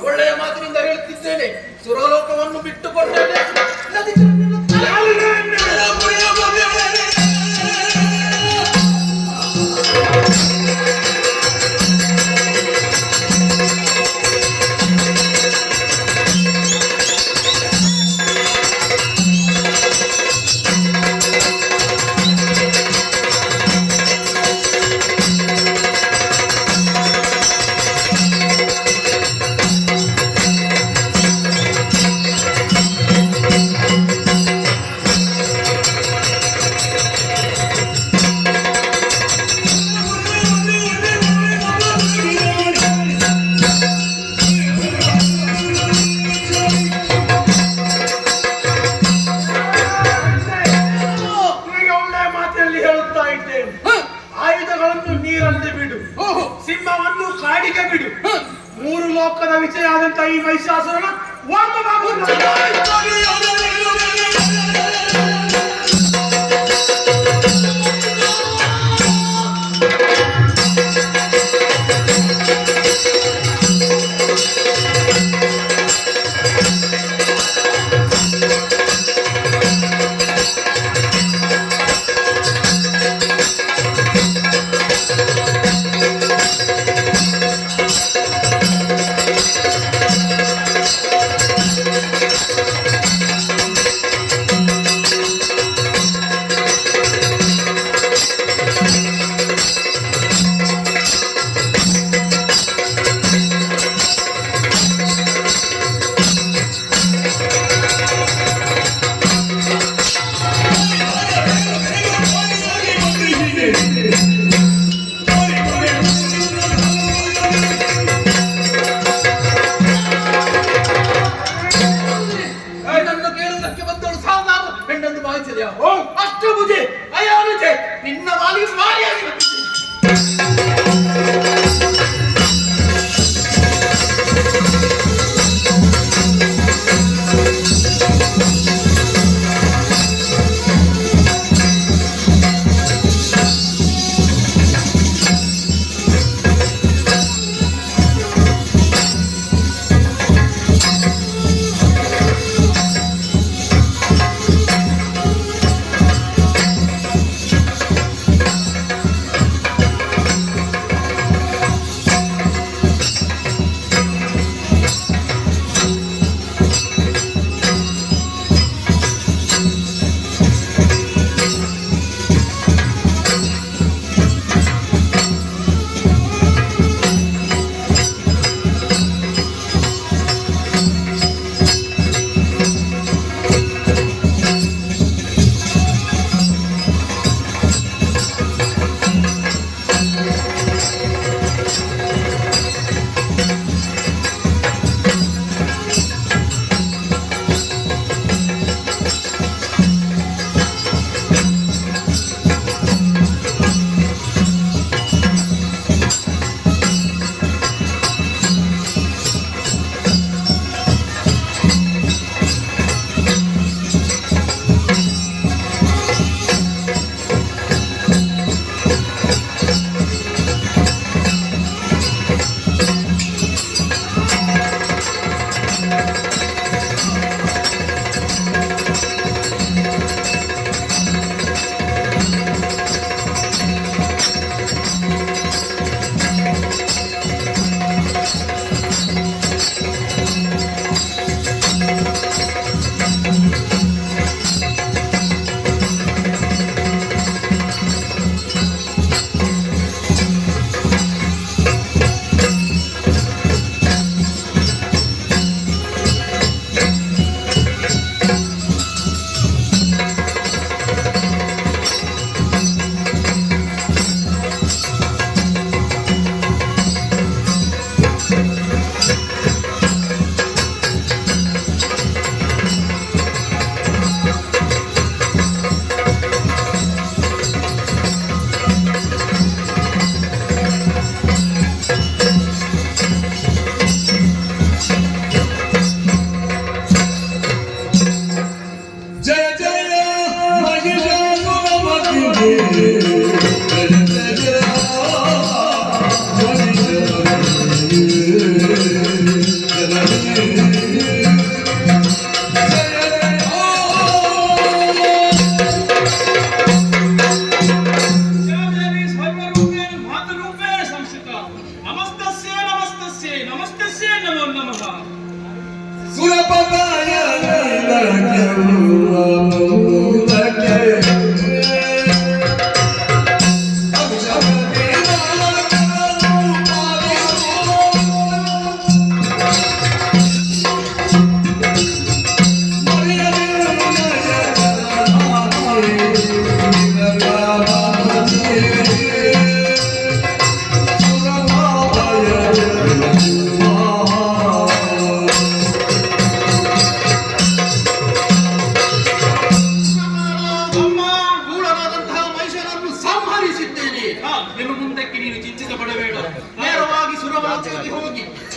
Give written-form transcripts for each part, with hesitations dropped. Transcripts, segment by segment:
ಒಳ್ಳೆಯ ಮಾತಿನಿಂದ ಹೇಳುತ್ತಿದ್ದೇನೆ, ಸುರಲೋಕವನ್ನು ಬಿಟ್ಟುಕೊಂಡೇನೆ. ಆಯುಧಗಳನ್ನು ನೀರಲ್ಲಿ ಬಿಡು, ಸಿಂಹವನ್ನು ಕಾಡಿಗೆ ಬಿಡು. ಮೂರು ಲೋಕದ ವಿಜಯ ಆದಂತ ಈ ಮಹಿಷಾಸುರನ ಅಷ್ಟಭುಜೆ ಅಯಾನುಜೆ ನಿನ್ನ ವಾಲಿಯಾಗಿ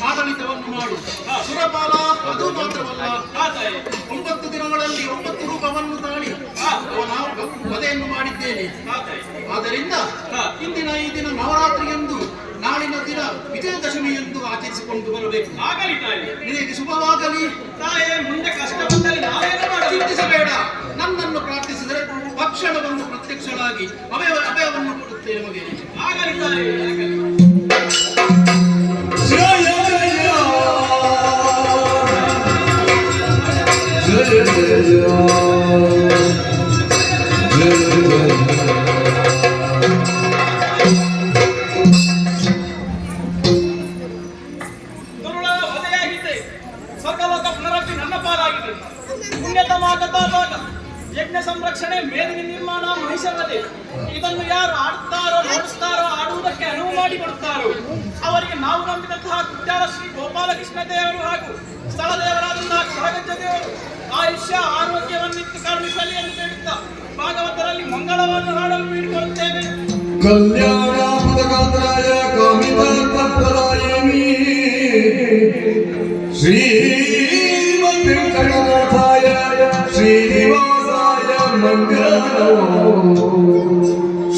ಆಡಳಿತವನ್ನು ಮಾಡು. ಸುರಪಾಲ ಅದು ಮಾತ್ರವಲ್ಲ, 9 ದಿನಗಳಲ್ಲಿ 9 ರೂಪವನ್ನು ತಾಳಿ ಅವನ ವಧೆಯನ್ನು ಮಾಡಿದ್ದೇನೆ. ಆದ್ದರಿಂದ ಇಂದಿನ ಈ ದಿನ ನವರಾತ್ರಿ ಎಂದು, ನಾಳಿನ ದಿನ ವಿಜಯದಶಮಿ ಎಂದು ಆಚರಿಸಿಕೊಂಡು ಬರಬೇಕು. ಆಗಲಿ ತಾಯಿ, ನಿನಗೆ ಶುಭವಾಗಲಿ ತಾಯೇ. ಮುಂದೆ ಕಷ್ಟ ಬಂದಲ್ಲಿ ನಾವೇನು ಮಾಡಲು ಚಿಂತಿಸಬೇಡ. ನನ್ನನ್ನು ಪ್ರಾರ್ಥಿಸಿದರೆ ತಕ್ಷಣವನ್ನು ಪ್ರತ್ಯಕ್ಷಳಾಗಿ ಅಭಯವನ್ನು ಕೊಡುತ್ತೇನೆ ಮಗೇ. ಆಗಲಿ ತಾಯಿ. ಯಜ್ಞ ಸಂರಕ್ಷಣೆ, ಮೇದಿನಿ ನಿರ್ಮಾಣ, ಮಹಿಷವಧೆ, ಇದನ್ನು ಯಾರು ಆಡುತ್ತಾರೋ, ನೋಡುತ್ತಾರೋ, ಆಡುವುದಕ್ಕೆ ಅನುವು ಮಾಡಿಕೊಡುತ್ತಾರೋ ಅವರಿಗೆ ನಾವು ನಂಬಿದಂತಹ ಕುಟ್ಟಾಳ ಶ್ರೀ ಗೋಪಾಲಕೃಷ್ಣ ದೇವರು ಹಾಗೂ ಸ್ಥಳ ದೇವರಾದಂತಹ ಕೊಡಗಜ್ಜ ದೇವರು ಆಯುಷ್ಯ ಆರೋಗ್ಯವನ್ನಿತ್ತು ಕರುಣಿಸಲಿ ಎಂದು ಹೇಳುತ್ತಾ ಭಾಗವತರಲ್ಲಿ ಮಂಗಳವನ್ನು ಹಾಡಲು ಬೇಡಿಕೊಳ್ಳುತ್ತೇವೆ. ಕಲ್ಯಾಣ ಪದಗಾತ್ರಾಯ ಕಾಮಿತಾರ್ಥಪ್ರದಾಯಿನಿ ಶ್ರೀಮದ್ವೆಂಕಟನಾಥಾಯ ಶ್ರೀನಿವಾಸಾಯ ಮಂಗಲೋ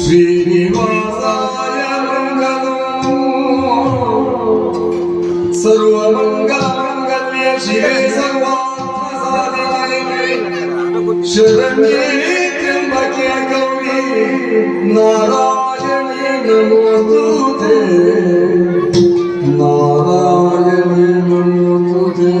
ಶ್ರೀನಿವಾಸಾಯ ಮಂಗಲೋ ಸರ್ವಮಂಗಲ ಮಂಗಲ್ಯ ಶಿವೆ ಸರ್ವಾರ್ಥಸಾಧಿಕೆ ಶರಣ್ಯೇ ತ್ರ್ಯಂಬಕೆ ಗೌರಿ ನಾರಾಯಣಿ ನಮೋಸ್ತುತೆ ನಾರಾಯಣಿ ನಮೋಸ್ತುತೆ